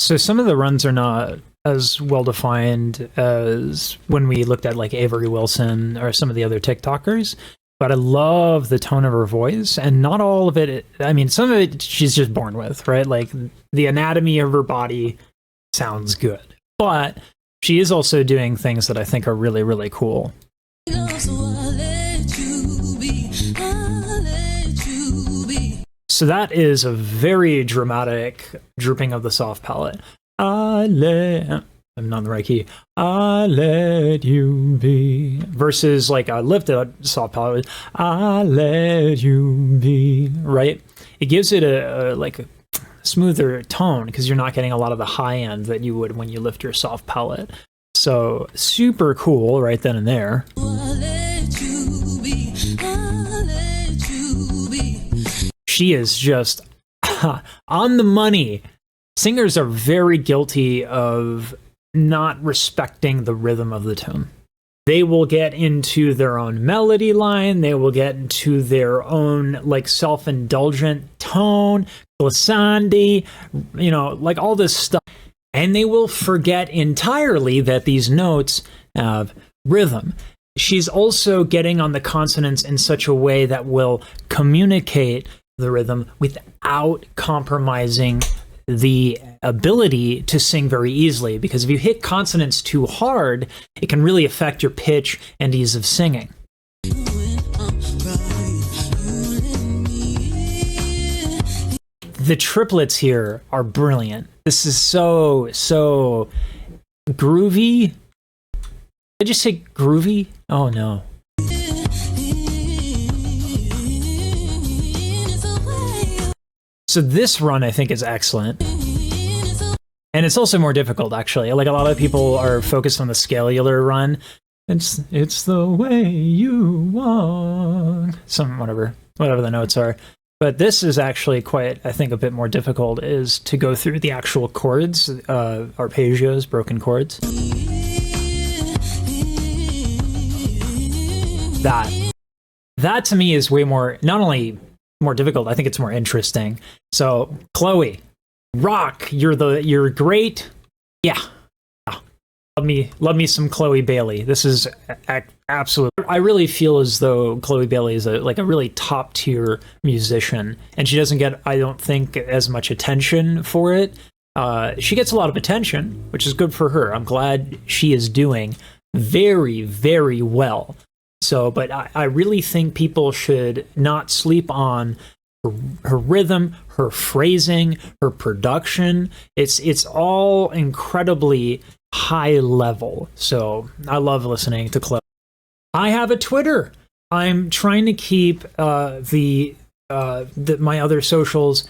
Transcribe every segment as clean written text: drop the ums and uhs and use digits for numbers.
So some of the runs are not as well defined as when we looked at like Avery Wilson or some of the other TikTokers. But I love the tone of her voice, and not all of it. I mean, some of it she's just born with, right? Like the anatomy of her body sounds good, but she is also doing things that I think are really, really cool. So that is a very dramatic drooping of the soft palate. I'm not in the right key. I let you be. Versus like a lifted soft palate. I let you be. Right? It gives it a like a smoother tone because you're not getting a lot of the high end that you would when you lift your soft palate. So super cool right then and there. She is just on the money. Singers are very guilty of not respecting the rhythm of the tune. They will get into their own melody line. They will get into their own like self-indulgent tone, glissandi, you know, like all this stuff. And they will forget entirely that these notes have rhythm. She's also getting on the consonants in such a way that will communicate the rhythm without compromising the ability to sing very easily, because if you hit consonants too hard, it can really affect your pitch and ease of singing. The triplets here are brilliant. This is so groovy. Did I just say groovy? Oh no. So this run, I think, is excellent. And it's also more difficult, actually. Like, a lot of people are focused on the scalular run. It's the way you walk. Whatever the notes are. But this is actually quite, I think, a bit more difficult, is to go through the actual chords, arpeggios, broken chords. That to me is way more, not only more difficult, I think it's more interesting. So Chloe, rock, you're great. Yeah. Love me some Chloe Bailey. This is absolute. I really feel as though Chloe Bailey is a really top tier musician, and she doesn't get, I don't think, as much attention for it. She gets a lot of attention, which is good for her. I'm glad she is doing very, very well. So, but I really think people should not sleep on her rhythm, her phrasing, her production. It's all incredibly high level. So I love listening to Chloe. I have a Twitter. I'm trying to keep my other socials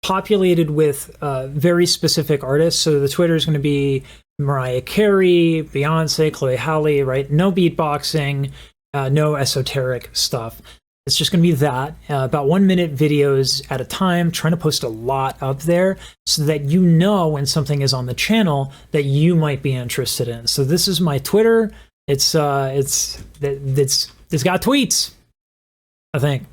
populated with very specific artists. So the Twitter is going to be Mariah Carey, Beyonce, Chloe Halle, right? No beatboxing. No esoteric stuff. It's just going to be that, about 1 minute videos at a time, trying to post a lot up there so that you know when something is on the channel that you might be interested in. So this is my Twitter. It's got tweets, I think.